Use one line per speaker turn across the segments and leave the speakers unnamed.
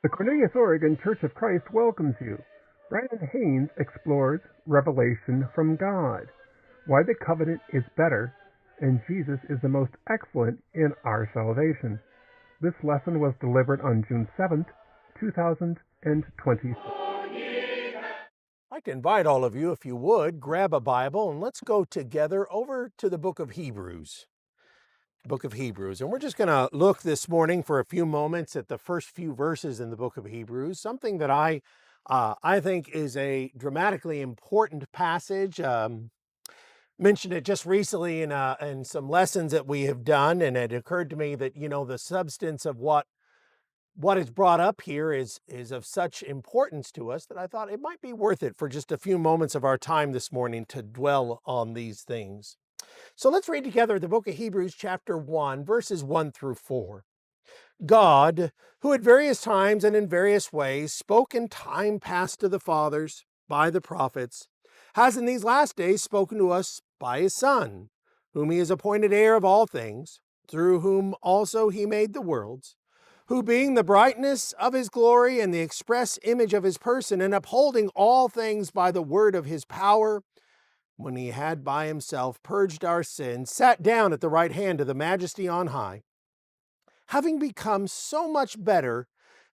The Cornelius, Oregon Church of Christ welcomes you. Brandon Haines explores revelation from God, why the covenant is better, and Jesus is the most excellent in our salvation. This lesson was delivered on June 7th, 2020.
I'd like to invite all of you, if you would, grab a Bible and let's go together over to the book of Hebrews. Book of Hebrews. And we're just going to look this morning for a few moments at the first few verses in the book of Hebrews, something that I think is a dramatically important passage. Mentioned it just recently in some lessons that we have done, and it occurred to me that, the substance of what is brought up here is of such importance to us that I thought it might be worth it for just a few moments of our time this morning to dwell on these things. So let's read together the book of Hebrews chapter 1, verses 1 through 4. God, who at various times and in various ways spoke in time past to the fathers by the prophets, has in these last days spoken to us by his Son, whom he has appointed heir of all things, through whom also he made the worlds, who being the brightness of his glory and the express image of his person, and upholding all things by the word of his power, when he had by himself purged our sins, sat down at the right hand of the Majesty on high, having become so much better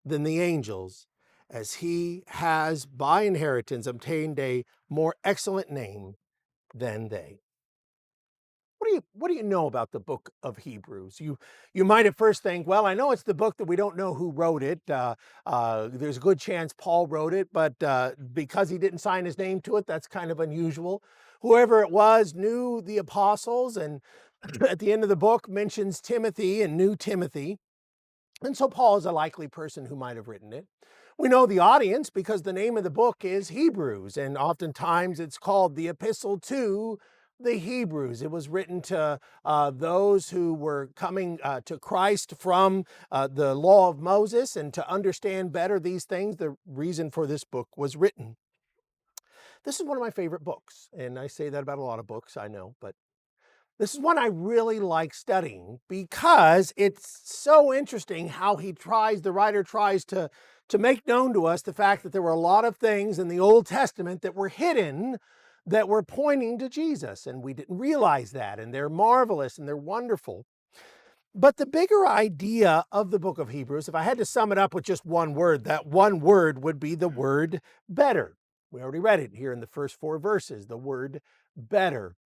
than the angels, as he has by inheritance obtained a more excellent name than they. What do you know about the book of Hebrews? You might at first think, well, I know it's the book that we don't know who wrote it. There's a good chance Paul wrote it, but because he didn't sign his name to it, that's kind of unusual. Whoever it was knew the apostles, and at the end of the book mentions Timothy and knew Timothy. And so Paul is a likely person who might have written it. We know the audience because the name of the book is Hebrews, and oftentimes it's called the Epistle to the Hebrews. It was written to those who were coming to Christ from the law of Moses, and to understand better these things, the reason for this book was written. This is one of my favorite books, and I say that about a lot of books, I know, but this is one I really like studying because it's so interesting how the writer tries to make known to us the fact that there were a lot of things in the Old Testament that were hidden, that were pointing to Jesus, and we didn't realize that, and they're marvelous and they're wonderful. But the bigger idea of the book of Hebrews, if I had to sum it up with just one word, that one word would be the word better. We already read it here in the first 4 verses, the word better.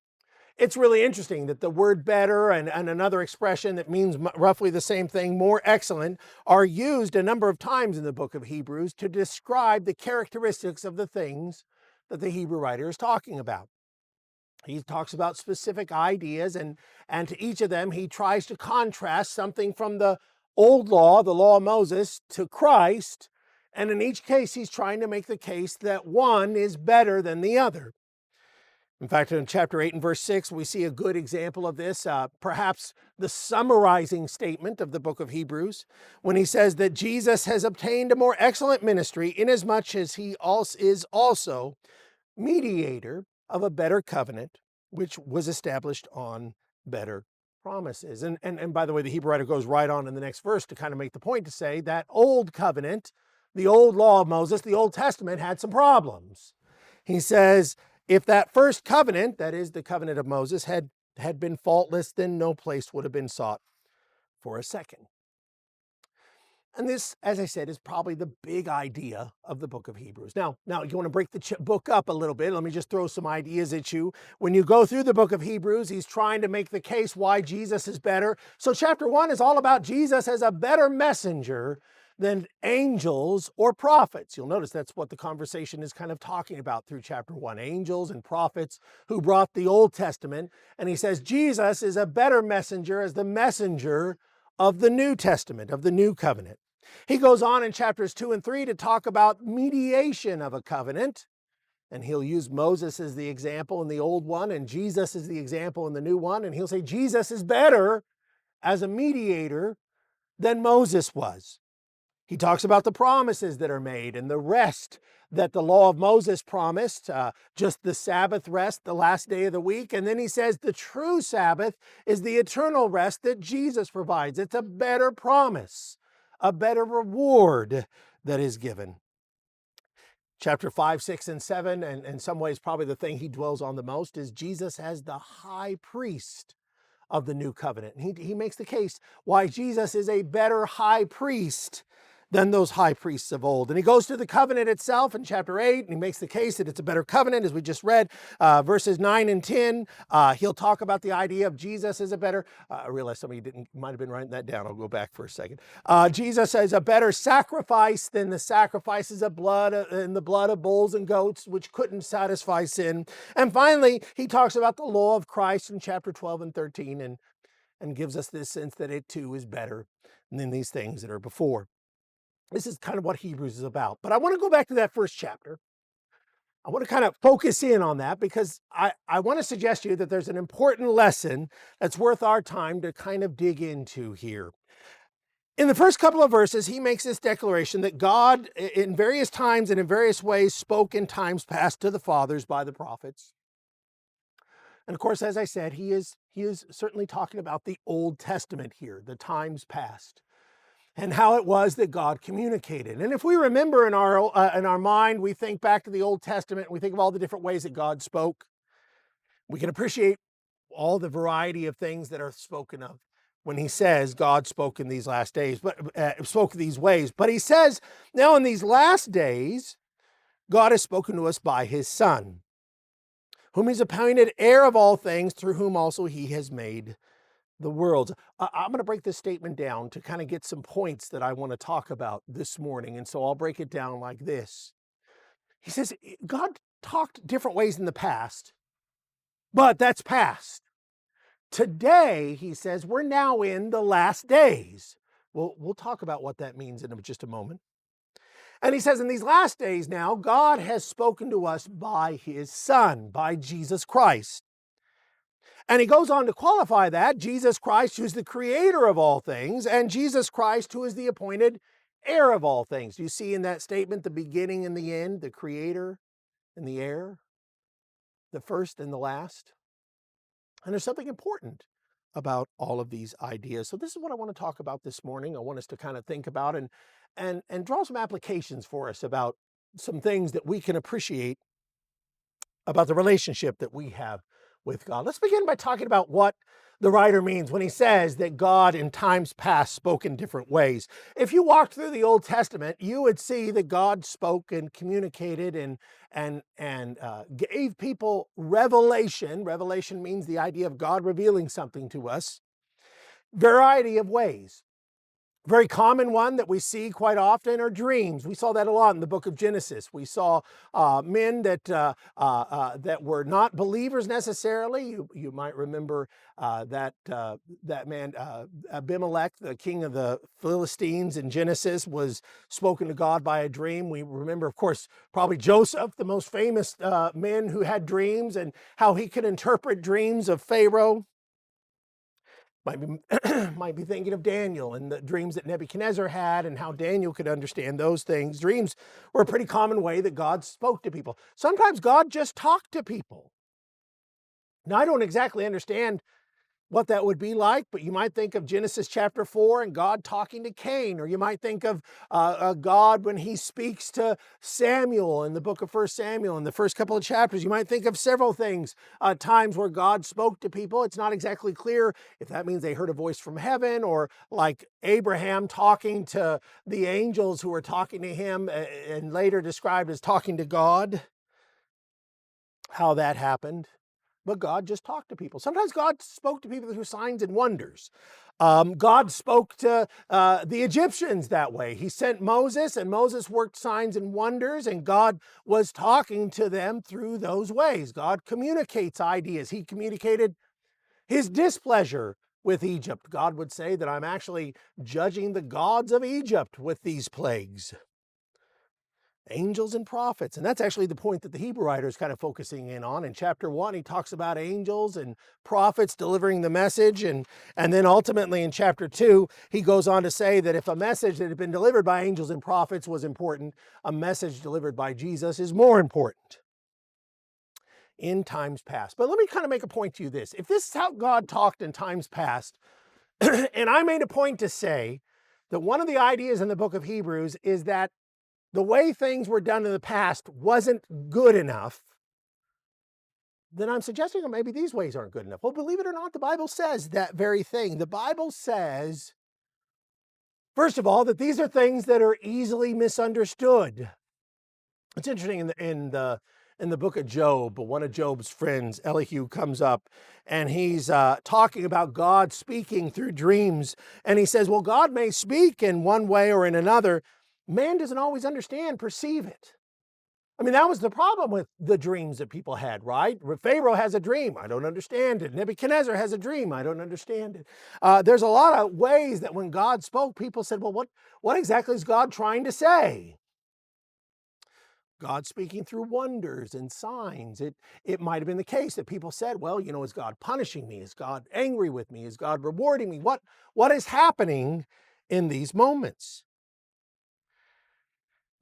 It's really interesting that the word better and another expression that means roughly the same thing, more excellent, are used a number of times in the book of Hebrews to describe the characteristics of the things that the Hebrew writer is talking about. He talks about specific ideas, and to each of them he tries to contrast something from the old law, the law of Moses, to Christ. And in each case, he's trying to make the case that one is better than the other. In fact, in chapter 8 and verse 6, we see a good example of this, perhaps the summarizing statement of the book of Hebrews, when he says that Jesus has obtained a more excellent ministry, inasmuch as he is also mediator of a better covenant, which was established on better promises. And by the way, the Hebrew writer goes right on in the next verse to kind of make the point to say that old covenant, the old law of Moses, the Old Testament, had some problems. He says, if that first covenant, that is the covenant of Moses, had been faultless, then no place would have been sought for a second. And this, as I said, is probably the big idea of the book of Hebrews. Now, you want to break the book up a little bit. Let me just throw some ideas at you. When you go through the book of Hebrews, he's trying to make the case why Jesus is better. So chapter 1 is all about Jesus as a better messenger than angels or prophets. You'll notice that's what the conversation is kind of talking about through chapter 1. Angels and prophets who brought the Old Testament. And he says Jesus is a better messenger as the messenger of the New Testament, of the New Covenant. He goes on in chapters 2 and 3 to talk about mediation of a covenant. And he'll use Moses as the example in the old one and Jesus as the example in the new one. And he'll say Jesus is better as a mediator than Moses was. He talks about the promises that are made and the rest that the law of Moses promised, just the Sabbath rest, the last day of the week. And then he says the true Sabbath is the eternal rest that Jesus provides. It's a better promise, a better reward that is given. Chapter 5, 6, and 7, and in some ways probably the thing he dwells on the most, is Jesus as the high priest of the new covenant. And he makes the case why Jesus is a better high priest than those high priests of old. And he goes to the covenant itself in chapter 8, and he makes the case that it's a better covenant, as we just read, verses 9 and 10. He'll talk about the idea of Jesus as a better, I realize some of you might have been writing that down. I'll go back for a second. Jesus as a better sacrifice than the sacrifices of blood and the blood of bulls and goats, which couldn't satisfy sin. And finally, he talks about the law of Christ in chapter 12 and 13, and gives us this sense that it too is better than these things that are before. This is kind of what Hebrews is about. But I want to go back to that first chapter. I want to kind of focus in on that because I want to suggest to you that there's an important lesson that's worth our time to kind of dig into here. In the first couple of verses, he makes this declaration that God, in various times and in various ways, spoke in times past to the fathers by the prophets. And of course, as I said, he is certainly talking about the Old Testament here, the times past, and how it was that God communicated. And if we remember in our mind, we think back to the Old Testament, and we think of all the different ways that God spoke. We can appreciate all the variety of things that are spoken of when he says God spoke in these last days, but spoke these ways. But he says, now in these last days, God has spoken to us by his Son, whom he's appointed heir of all things, through whom also he has made the world. I'm going to break this statement down to kind of get some points that I want to talk about this morning. And so I'll break it down like this. He says, God talked different ways in the past, but that's past. Today, he says, we're now in the last days. We'll talk about what that means in just a moment. And he says, in these last days now, God has spoken to us by his Son, by Jesus Christ. And he goes on to qualify that, Jesus Christ, who's the creator of all things, and Jesus Christ, who is the appointed heir of all things. Do you see in that statement the beginning and the end, the creator and the heir, the first and the last? And there's something important about all of these ideas. So this is what I want to talk about this morning. I want us to kind of think about and draw some applications for us about some things that we can appreciate about the relationship that we have with God. Let's begin by talking about what the writer means when he says that God in times past spoke in different ways. If you walked through the Old Testament, you would see that God spoke and communicated and gave people revelation. Revelation means the idea of God revealing something to us. Variety of ways. Very common one that we see quite often are dreams. We saw that a lot in the book of Genesis. We saw men that were not believers necessarily. You might remember that man Abimelech, the king of the Philistines in Genesis, was spoken to God by a dream. We remember, of course, probably Joseph, the most famous man who had dreams, and how he could interpret dreams of Pharaoh. Might be thinking of Daniel and the dreams that Nebuchadnezzar had and how Daniel could understand those things. Dreams were a pretty common way that God spoke to people. Sometimes God just talked to people. Now, I don't exactly understand what that would be like, but you might think of Genesis chapter 4 and God talking to Cain, or you might think of God when he speaks to Samuel in the book of 1 Samuel in the first couple of chapters. You might think of several things, times where God spoke to people. It's not exactly clear if that means they heard a voice from heaven, or like Abraham talking to the angels who were talking to him and later described as talking to God, how that happened. But God just talked to people. Sometimes God spoke to people through signs and wonders. God spoke to the Egyptians that way. He sent Moses, and Moses worked signs and wonders, and God was talking to them through those ways. God communicates ideas. He communicated his displeasure with Egypt. God would say that I'm actually judging the gods of Egypt with these plagues. Angels and prophets. And that's actually the point that the Hebrew writer is kind of focusing in on. In chapter 1, he talks about angels and prophets delivering the message. And then ultimately in chapter 2, he goes on to say that if a message that had been delivered by angels and prophets was important, a message delivered by Jesus is more important in times past. But let me kind of make a point to you this. If this is how God talked in times past, and I made a point to say that one of the ideas in the book of Hebrews is that the way things were done in the past wasn't good enough, then I'm suggesting that maybe these ways aren't good enough. Well, believe it or not, the Bible says that very thing. The Bible says, first of all, that these are things that are easily misunderstood. It's interesting in the book of Job, one of Job's friends, Elihu, comes up and he's talking about God speaking through dreams. And he says, well, God may speak in one way or in another. Man doesn't always understand, perceive it. I mean, that was the problem with the dreams that people had, right? Pharaoh has a dream. I don't understand it. Nebuchadnezzar has a dream. I don't understand it. There's a lot of ways that when God spoke, people said, well, what exactly is God trying to say? God speaking through wonders and signs. It might have been the case that people said, well, is God punishing me? Is God angry with me? Is God rewarding me? What is happening in these moments?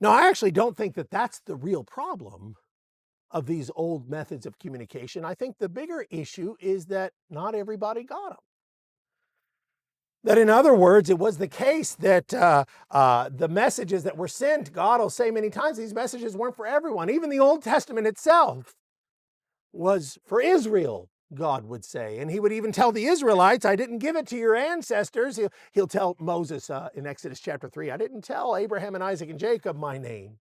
Now, I actually don't think that that's the real problem of these old methods of communication. I think the bigger issue is that not everybody got them. That, in other words, it was the case that the messages that were sent, God will say many times, these messages weren't for everyone. Even the Old Testament itself was for Israel, God would say. And he would even tell the Israelites, I didn't give it to your ancestors. He'll tell Moses in Exodus chapter 3, I didn't tell Abraham and Isaac and Jacob my name.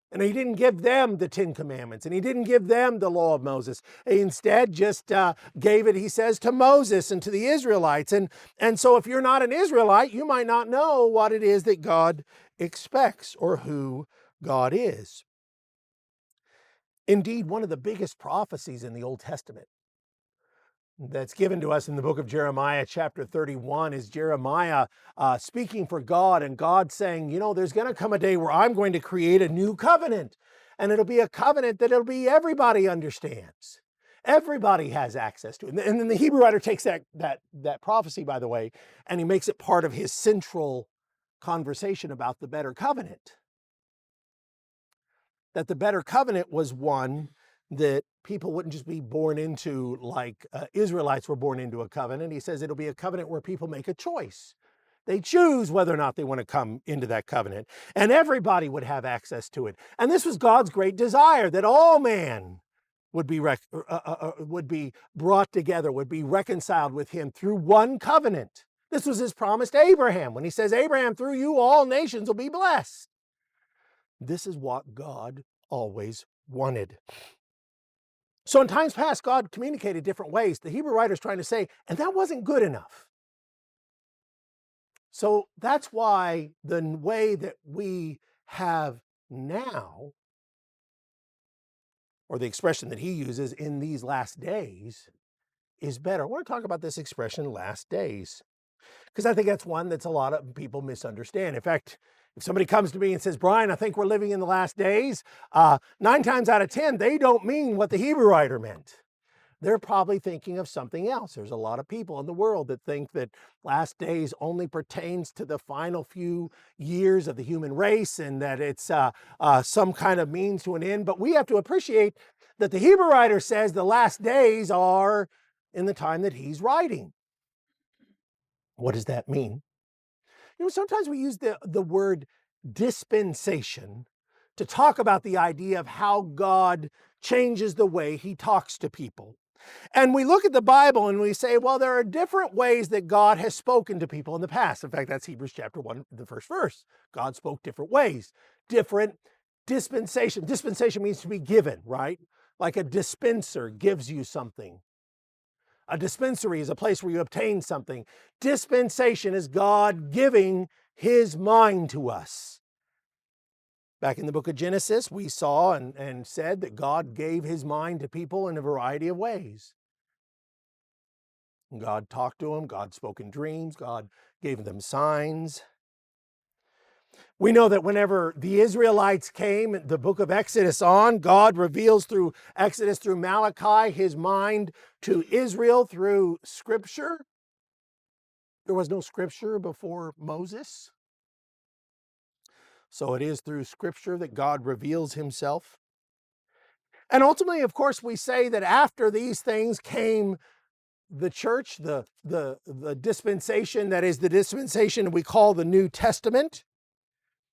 And he didn't give them the 10 Commandments, and he didn't give them the law of Moses. He instead just gave it, he says, to Moses and to the Israelites. And so if you're not an Israelite, you might not know what it is that God expects or who God is. Indeed, one of the biggest prophecies in the Old Testament that's given to us in the book of Jeremiah, chapter 31, is Jeremiah speaking for God, and God saying, there's going to come a day where I'm going to create a new covenant, and it'll be a covenant that everybody understands. Everybody has access to it. And then the Hebrew writer takes that prophecy, by the way, and he makes it part of his central conversation about the better covenant. That the better covenant was one that people wouldn't just be born into like Israelites were born into a covenant. He says it'll be a covenant where people make a choice. They choose whether or not they want to come into that covenant, and everybody would have access to it. And this was God's great desire, that all man would be brought together, would be reconciled with him through one covenant. This was his promise to Abraham when he says, Abraham, through you all nations will be blessed. This is what God always wanted. So in times past, God communicated different ways. The Hebrew writer is trying to say, and that wasn't good enough. So that's why the way that we have now, or the expression that he uses, in these last days, is better. I want to talk about this expression, last days, because I think that's one that's a lot of people misunderstand. In fact, if somebody comes to me and says, Brian, I think we're living in the last days, 9 times out of 10, they don't mean what the Hebrew writer meant. They're probably thinking of something else. There's a lot of people in the world that think that last days only pertains to the final few years of the human race and that it's some kind of means to an end. But we have to appreciate that the Hebrew writer says the last days are in the time that he's writing. What does that mean? Sometimes we use the word dispensation to talk about the idea of how God changes the way he talks to people. And we look at the Bible and we say, well, there are different ways that God has spoken to people in the past. In fact, that's Hebrews chapter 1, the first verse. God spoke different ways, different dispensation. Dispensation means to be given, right? Like a dispenser gives you something. A dispensary is a place where you obtain something. Dispensation is God giving his mind to us. Back in the book of Genesis, we saw and said that God gave his mind to people in a variety of ways. God talked to them, God spoke in dreams, God gave them signs. We know that whenever the Israelites came, the book of Exodus on, God reveals through Exodus, through Malachi, his mind to Israel through Scripture. There was no Scripture before Moses. So it is through Scripture that God reveals himself. And ultimately, of course, we say that after these things came the church, the dispensation, that is the dispensation we call the New Testament.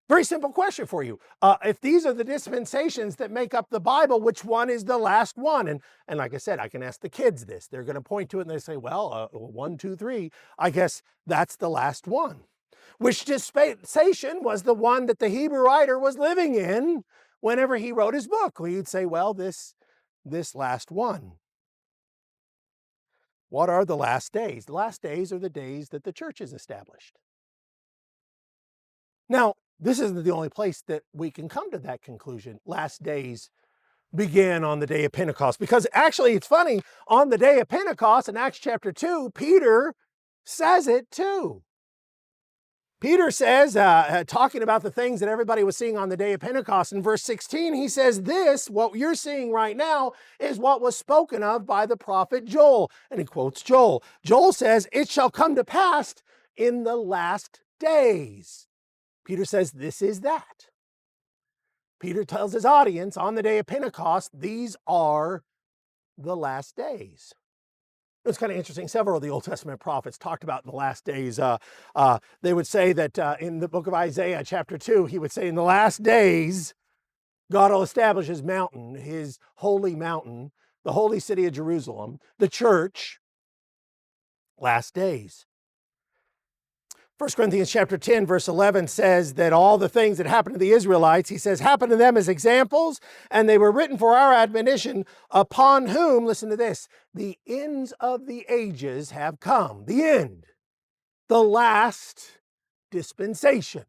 Very simple question for you. If these are the dispensations that make up the Bible, which one is the last one? And like I said, I can ask the kids this. They're going to point to it and they say, well, 1, 2, 3. I guess that's the last one. Which dispensation was the one that the Hebrew writer was living in whenever he wrote his book? Well, you'd say, well, this last one. What are the last days? The last days are the days that the church is established. Now, this isn't the only place that we can come to that conclusion. Last days began on the day of Pentecost, because actually it's funny, on the day of Pentecost in Acts chapter 2, Peter says it too. Peter says, talking about the things that everybody was seeing on the day of Pentecost, in verse 16, he says, this, what you're seeing right now, is what was spoken of by the prophet Joel. And he quotes Joel. Joel says, it shall come to pass in the last days. Peter says, this is that. Peter tells his audience on the day of Pentecost, these are the last days. It's kind of interesting. Several of the Old Testament prophets talked about in the last days. They would say that in the book of Isaiah, chapter 2, he would say, in the last days, God will establish his mountain, his holy mountain, the holy city of Jerusalem, the church, last days. 1 Corinthians chapter 10, verse 11 says that all the things that happened to the Israelites, he says, happened to them as examples, and they were written for our admonition, upon whom, listen to this, the ends of the ages have come. The end. The last dispensation.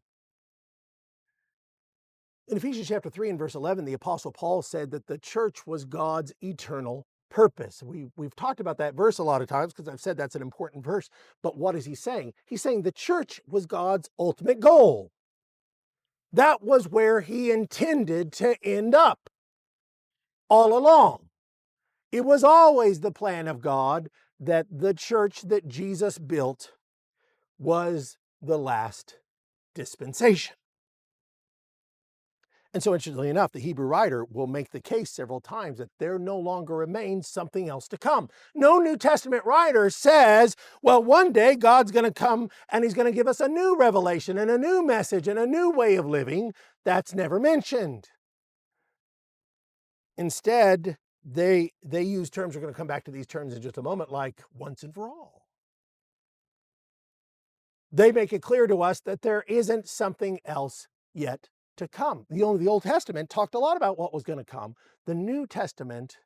In Ephesians chapter 3 and verse 11, the Apostle Paul said that the church was God's eternal purpose. We've talked about that verse a lot of times because I've said that's an important verse. But what is he saying? He's saying the church was God's ultimate goal. That was where he intended to end up all along. It was always the plan of God that the church that Jesus built was the last dispensation. And so, interestingly enough, the Hebrew writer will make the case several times that there no longer remains something else to come. No New Testament writer says, well, one day God's going to come and he's going to give us a new revelation and a new message and a new way of living. That's never mentioned. Instead, they use terms, we're going to come back to these terms in just a moment, like once and for all. They make it clear to us that there isn't something else yet to come. The Old Testament talked a lot about what was going to come. The New Testament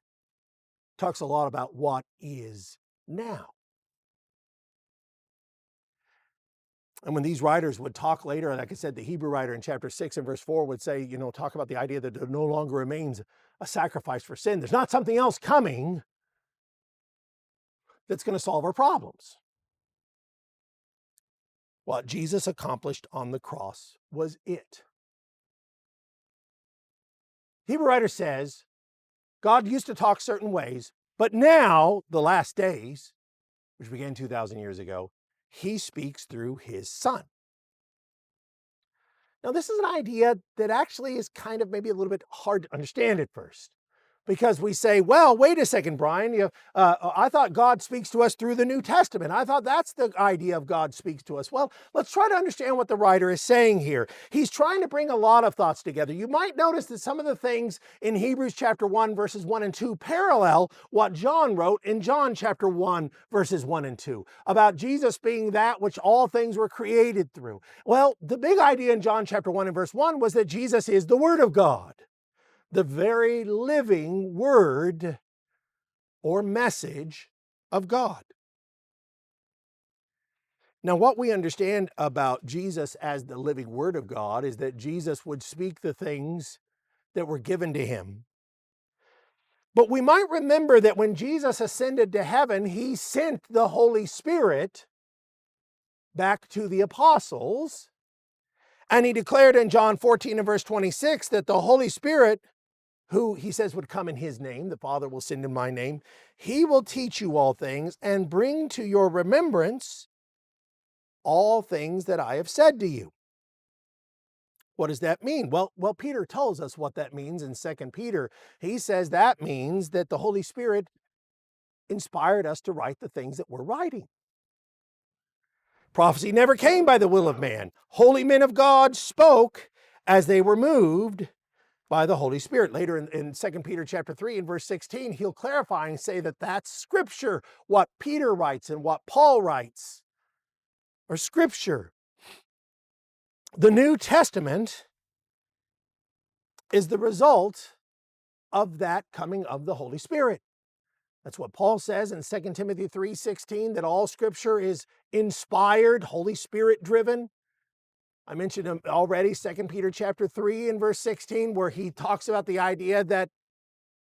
talks a lot about what is now. And when these writers would talk later, like I said, the Hebrew writer in chapter 6 and verse 4 would say, talk about the idea that there no longer remains a sacrifice for sin. There's not something else coming that's going to solve our problems. What Jesus accomplished on the cross was it. Hebrew writer says, God used to talk certain ways, but now, the last days, which began 2,000 years ago, he speaks through his Son. Now, this is an idea that actually is kind of maybe a little bit hard to understand at first. Because we say, well, wait a second, Brian, I thought God speaks to us through the New Testament. I thought that's the idea of God speaks to us. Well, let's try to understand what the writer is saying here. He's trying to bring a lot of thoughts together. You might notice that some of the things in Hebrews chapter 1, verses 1 and 2 parallel what John wrote in John chapter 1, verses 1 and 2, about Jesus being that which all things were created through. Well, the big idea in John chapter 1 and verse 1 was that Jesus is the Word of God. The very living word or message of God. Now, what we understand about Jesus as the living word of God is that Jesus would speak the things that were given to him. But we might remember that when Jesus ascended to heaven, he sent the Holy Spirit back to the apostles, and he declared in John 14 and verse 26 that the Holy Spirit, who he says would come in his name, the Father will send in my name, he will teach you all things and bring to your remembrance all things that I have said to you. What does that mean? Well, Peter tells us what that means in 2 Peter. He says that means that the Holy Spirit inspired us to write the things that we're writing. Prophecy never came by the will of man. Holy men of God spoke, as they were moved by the Holy Spirit. Later in 2 Peter chapter 3 and verse 16, he'll clarify and say that that's Scripture. What Peter writes and what Paul writes are Scripture. The New Testament is the result of that coming of the Holy Spirit. That's what Paul says in 2 Timothy 3:16, that all Scripture is inspired, Holy Spirit driven. I mentioned already 2 Peter chapter 3 and verse 16, where he talks about the idea that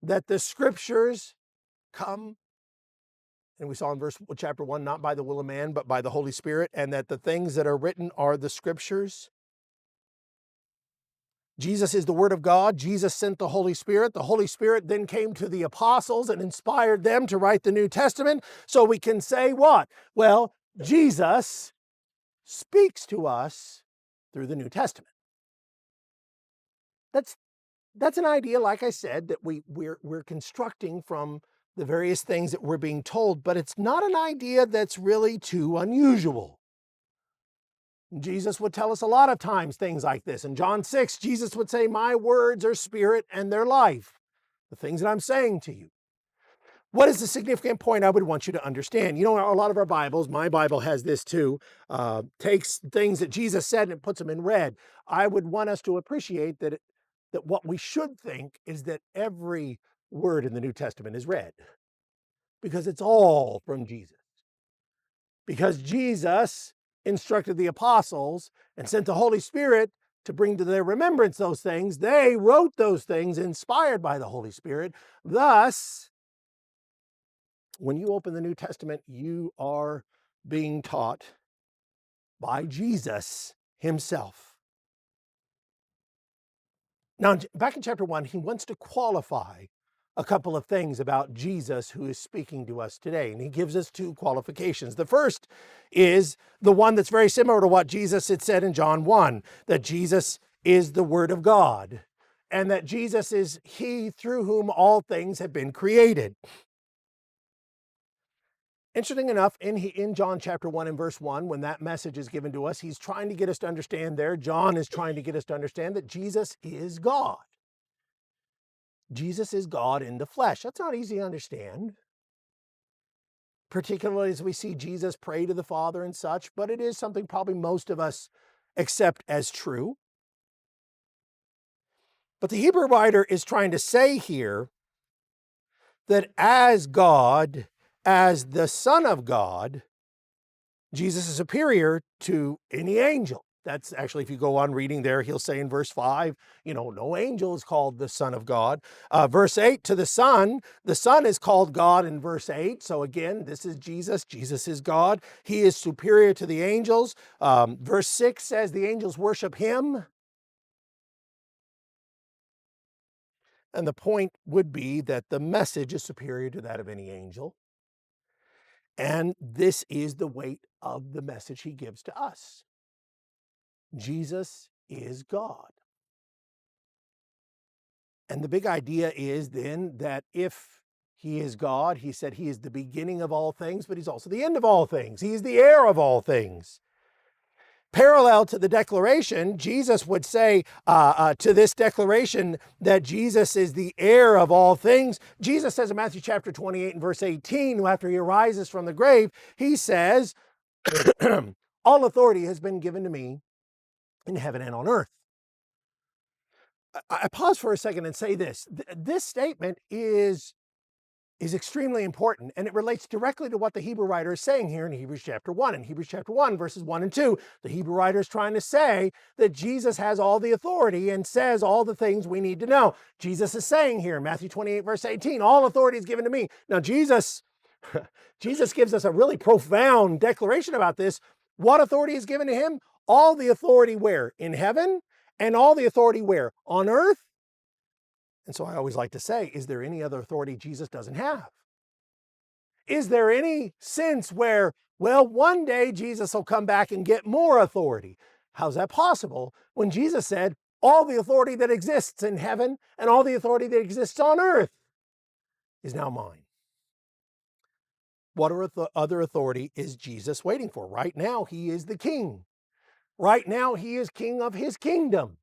the Scriptures come, and we saw in chapter 1, not by the will of man, but by the Holy Spirit, and that the things that are written are the Scriptures. Jesus is the Word of God. Jesus sent the Holy Spirit. The Holy Spirit then came to the apostles and inspired them to write the New Testament. So we can say what? Well, Jesus speaks to us through the New Testament. That's an idea, like I said, that we're constructing from the various things that we're being told, but it's not an idea that's really too unusual. Jesus would tell us a lot of times things like this. In John 6, Jesus would say, "My words are spirit and they're life." The things that I'm saying to you. What is the significant point I would want you to understand? You know, a lot of our Bibles, my Bible has this too, takes things that Jesus said and puts them in red. I would want us to appreciate that what we should think is that every word in the New Testament is red, because it's all from Jesus. Because Jesus instructed the apostles and sent the Holy Spirit to bring to their remembrance those things. They wrote those things inspired by the Holy Spirit. Thus, when you open the New Testament, you are being taught by Jesus himself. Now, back in chapter 1, he wants to qualify a couple of things about Jesus who is speaking to us today, and he gives us two qualifications. The first is the one that's very similar to what Jesus had said in John 1, that Jesus is the Word of God, and that Jesus is he through whom all things have been created. Interesting enough, in John chapter 1 and verse 1, when that message is given to us, he's trying to get us to understand there, John is trying to get us to understand that Jesus is God. Jesus is God in the flesh. That's not easy to understand, particularly as we see Jesus pray to the Father and such, but it is something probably most of us accept as true. But the Hebrew writer is trying to say here that as God, as the Son of God, Jesus is superior to any angel. That's actually, if you go on reading there, he'll say in verse 5, no angel is called the Son of God. Verse 8, to the Son is called God in verse 8. So again, this is Jesus. Jesus is God. He is superior to the angels. Verse 6 says the angels worship him. And the point would be that the message is superior to that of any angel. And this is the weight of the message he gives to us. Jesus is God. And the big idea is then that if he is God, he said he is the beginning of all things, but he's also the end of all things. He's the heir of all things. Parallel to the declaration, Jesus would say to this declaration that Jesus is the heir of all things. Jesus says in Matthew chapter 28 and verse 18, after he arises from the grave, he says, all authority has been given to me in heaven and on earth. I pause for a second and say this. This statement is extremely important, and it relates directly to what the Hebrew writer is saying here in Hebrews chapter 1. In Hebrews chapter 1, verses 1 and 2, the Hebrew writer is trying to say that Jesus has all the authority and says all the things we need to know. Jesus is saying here in Matthew 28, verse 18, all authority is given to me. Now, Jesus gives us a really profound declaration about this. What authority is given to him? All the authority where? In heaven? And all the authority where? On earth? And so I always like to say, is there any other authority Jesus doesn't have? Is there any sense where, well, one day Jesus will come back and get more authority? How's that possible when Jesus said, all the authority that exists in heaven and all the authority that exists on earth is now mine? What other authority is Jesus waiting for? Right now, he is the king. Right now, he is king of his kingdom.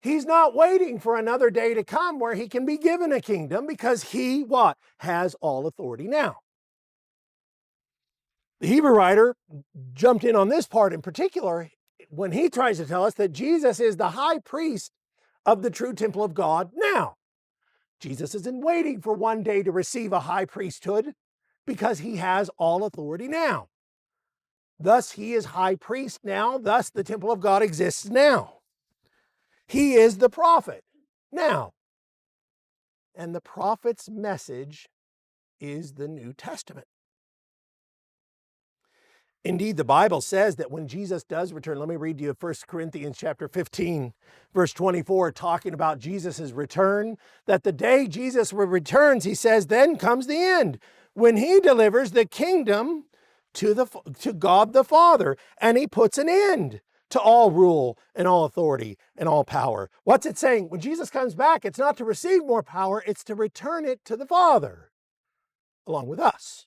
He's not waiting for another day to come where he can be given a kingdom, because he, what? Has all authority now. The Hebrew writer jumped in on this part in particular when he tries to tell us that Jesus is the high priest of the true temple of God now. Jesus isn't waiting for one day to receive a high priesthood, because he has all authority now. Thus, he is high priest now. Thus, the temple of God exists now. He is the prophet now. And the prophet's message is the New Testament. Indeed, the Bible says that when Jesus does return, let me read you 1 Corinthians chapter 15, verse 24, talking about Jesus' return, that the day Jesus returns, he says, then comes the end, when he delivers the kingdom to God the Father, and he puts an end to all rule and all authority and all power. What's it saying? When Jesus comes back, it's not to receive more power, it's to return it to the Father, along with us.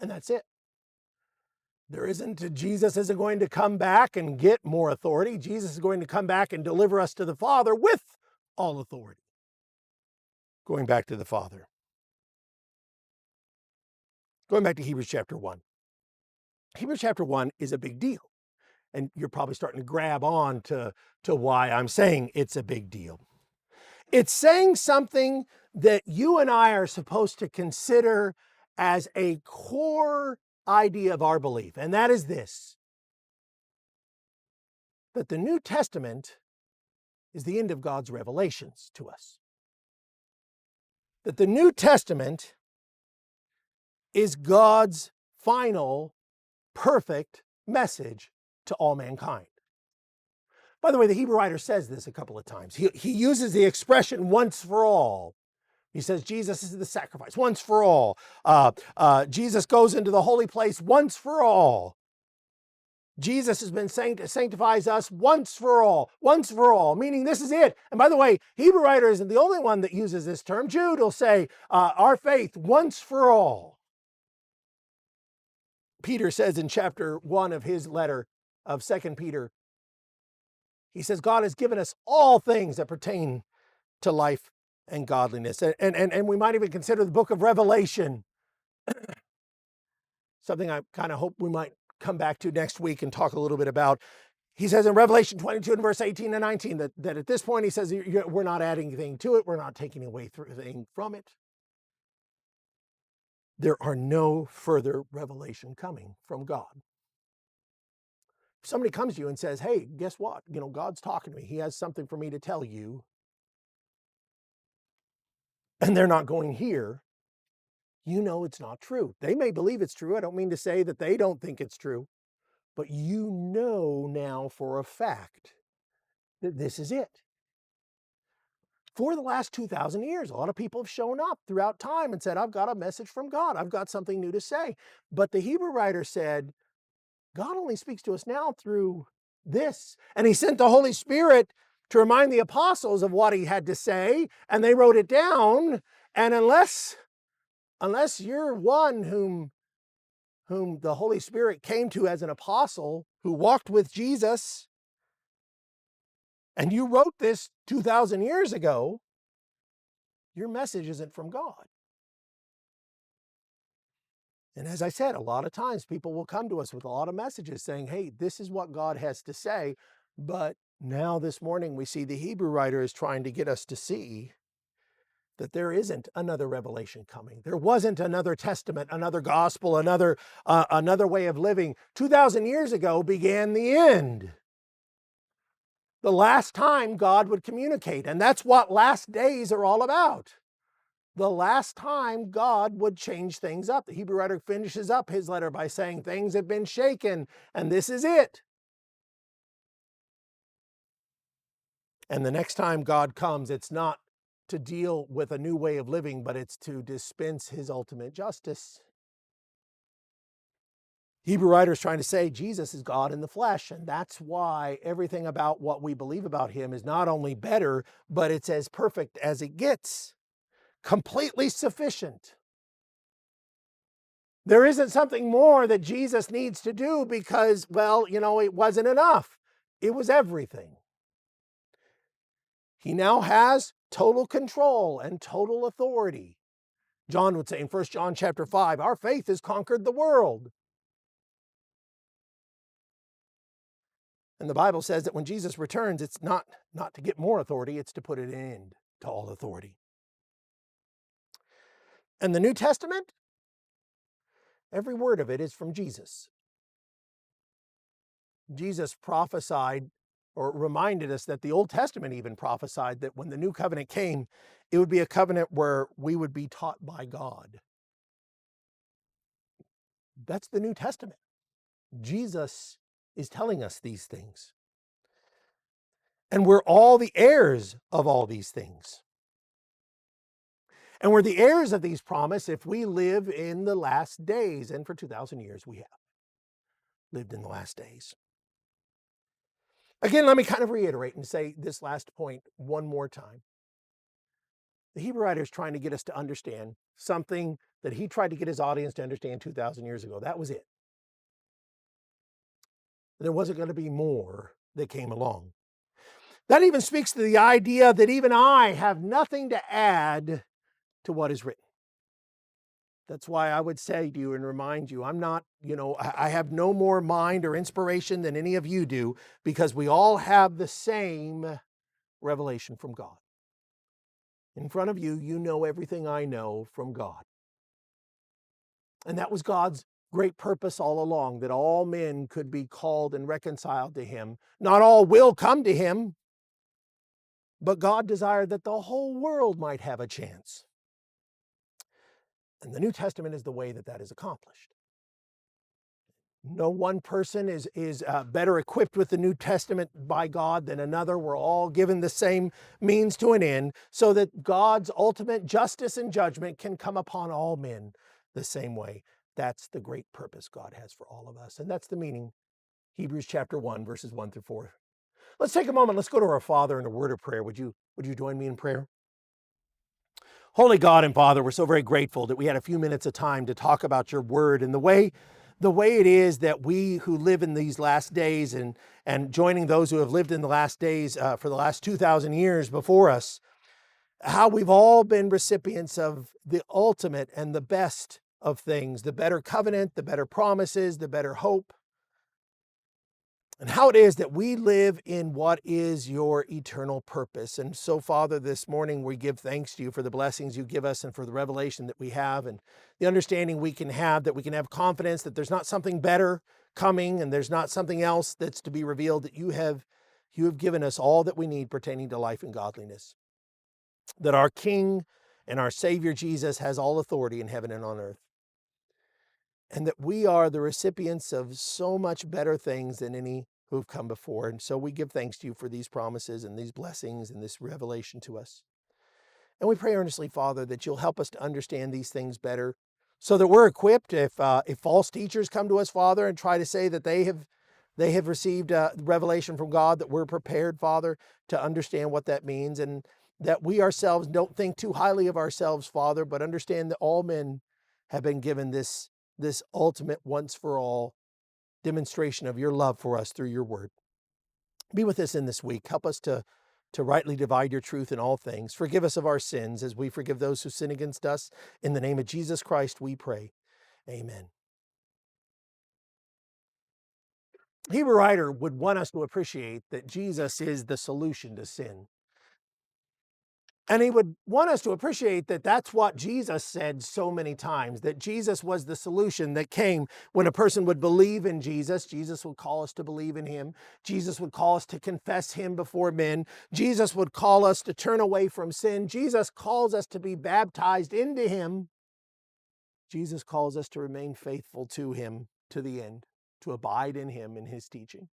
And that's it. Jesus isn't going to come back and get more authority. Jesus is going to come back and deliver us to the Father with all authority. Going back to the Father. Going back to Hebrews chapter 1. Hebrews chapter 1 is a big deal. And you're probably starting to grab on to why I'm saying it's a big deal. It's saying something that you and I are supposed to consider as a core idea of our belief, and that is this: that the New Testament is the end of God's revelations to us. That the New Testament is God's final, perfect message to all mankind. By the way, the Hebrew writer says this a couple of times. He uses the expression once for all. He says Jesus is the sacrifice once for all. Jesus goes into the holy place once for all. Jesus has been sanctifies us once for all, meaning this is it. And by the way, Hebrew writer isn't the only one that uses this term. Jude will say, our faith once for all. Peter says in chapter 1 of his letter of 2 Peter, he says, God has given us all things that pertain to life and godliness. And we might even consider the book of Revelation something I kind of hope we might come back to next week and talk a little bit about. He says in Revelation 22 and verse 18 and 19 that at this point he says, we're not adding anything to it. We're not taking away anything from it. There are no further revelation coming from God. If somebody comes to you and says, hey, guess what? God's talking to me. He has something for me to tell you. And they're not going here. It's not true. They may believe it's true. I don't mean to say that they don't think it's true. But now for a fact that this is it. For the last 2,000 years, a lot of people have shown up throughout time and said, I've got a message from God. I've got something new to say. But the Hebrew writer said, God only speaks to us now through this. And he sent the Holy Spirit to remind the apostles of what he had to say, and they wrote it down. And unless you're one whom the Holy Spirit came to as an apostle, who walked with Jesus, and you wrote this 2,000 years ago, your message isn't from God. And as I said, a lot of times people will come to us with a lot of messages saying, hey, this is what God has to say. But now this morning we see the Hebrew writer is trying to get us to see that there isn't another revelation coming. There wasn't another testament, another gospel, another way of living. 2,000 years ago began the end. The last time God would communicate. And that's what last days are all about. The last time God would change things up. The Hebrew writer finishes up his letter by saying things have been shaken, and this is it. And the next time God comes, it's not to deal with a new way of living, but it's to dispense his ultimate justice. Hebrew writer is trying to say Jesus is God in the flesh, and that's why everything about what we believe about him is not only better, but it's as perfect as it gets. Completely sufficient. There isn't something more that Jesus needs to do because, it wasn't enough. It was everything. He now has total control and total authority. John would say in 1 John chapter 5, our faith has conquered the world. And the Bible says that when Jesus returns, it's not to get more authority, it's to put an end to all authority. And the New Testament, every word of it is from Jesus. Jesus prophesied or reminded us that the Old Testament even prophesied that when the new covenant came, it would be a covenant where we would be taught by God. That's the New Testament. Jesus is telling us these things. And we're all the heirs of all these things. And we're the heirs of these promises if we live in the last days. And for 2,000 years, we have lived in the last days. Again, let me kind of reiterate and say this last point one more time. The Hebrew writer is trying to get us to understand something that he tried to get his audience to understand 2,000 years ago. That was it. There wasn't going to be more that came along. That even speaks to the idea that even I have nothing to add to what is written. That's why I would say to you and remind you, I'm not, I have no more mind or inspiration than any of you do, because we all have the same revelation from God. In front of you, you know everything I know from God. And that was God's great purpose all along, that all men could be called and reconciled to him. Not all will come to him, but God desired that the whole world might have a chance. And the New Testament is the way that that is accomplished. No one person is better equipped with the New Testament by God than another. We're all given the same means to an end, so that God's ultimate justice and judgment can come upon all men the same way. That's the great purpose God has for all of us. And that's the meaning. Hebrews chapter 1, verses 1 through 4. Let's take a moment. Let's go to our Father in a word of prayer. Would you join me in prayer? Holy God and Father, we're so very grateful that we had a few minutes of time to talk about your word and the way it is that we who live in these last days and joining those who have lived in the last days for the last 2,000 years before us, how we've all been recipients of the ultimate and the best of things, the better covenant, the better promises, the better hope, and how it is that we live in what is your eternal purpose. And so, Father, this morning we give thanks to you for the blessings you give us and for the revelation that we have and the understanding we can have, that we can have confidence that there's not something better coming and there's not something else that's to be revealed, that you have given us all that we need pertaining to life and godliness. That our King and our Savior Jesus has all authority in heaven and on earth. And that we are the recipients of so much better things than any who've come before. And so we give thanks to you for these promises and these blessings and this revelation to us. And we pray earnestly, Father, that you'll help us to understand these things better so that we're equipped if false teachers come to us, Father, and try to say that they have received revelation from God, that we're prepared, Father, to understand what that means, and that we ourselves don't think too highly of ourselves, Father, but understand that all men have been given this ultimate once for all demonstration of your love for us through your word. Be with us in this week. Help us to rightly divide your truth in all things. Forgive us of our sins as we forgive those who sin against us. In the name of Jesus Christ, we pray. Amen. Hebrew writer would want us to appreciate that Jesus is the solution to sin. And he would want us to appreciate that that's what Jesus said so many times, that Jesus was the solution that came when a person would believe in Jesus. Jesus would call us to believe in him. Jesus would call us to confess him before men. Jesus would call us to turn away from sin. Jesus calls us to be baptized into him. Jesus calls us to remain faithful to him to the end, to abide in him in his teaching.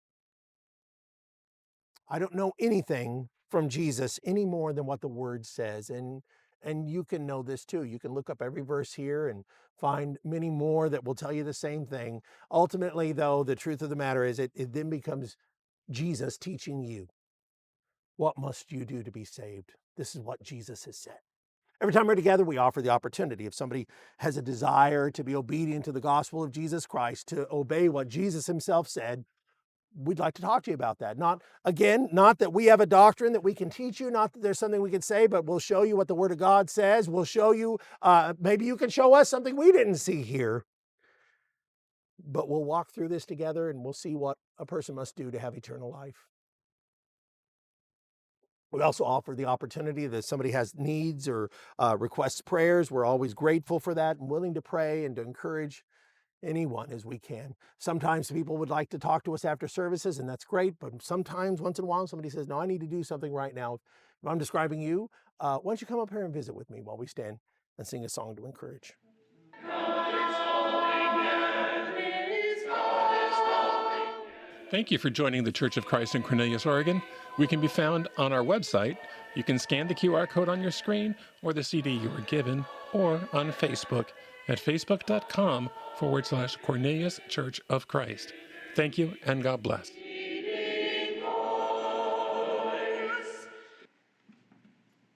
I don't know anything from Jesus any more than what the word says. And you can know this too. You can look up every verse here and find many more that will tell you the same thing. Ultimately, though, the truth of the matter is it then becomes Jesus teaching you. What must you do to be saved? This is what Jesus has said. Every time we're together, we offer the opportunity. If somebody has a desire to be obedient to the gospel of Jesus Christ, to obey what Jesus himself said, we'd like to talk to you about that. Not that we have a doctrine that we can teach you, not that there's something we can say, but we'll show you what the Word of God says. We'll show you, maybe you can show us something we didn't see here. But we'll walk through this together and we'll see what a person must do to have eternal life. We also offer the opportunity that if somebody has needs or requests prayers. We're always grateful for that and willing to pray and to encourage anyone as we can. Sometimes people would like to talk to us after services, and that's great. But sometimes, once in a while, somebody says, no, I need to do something right now. If I'm describing you, why don't you come up here and visit with me while we stand and sing a song to encourage.
Thank you for joining the Church of Christ in Cornelius, Oregon. We can be found on our website. You can scan the QR code on your screen or the CD you were given, or on Facebook at facebook.com/Cornelius Church of Christ. Thank you and God bless.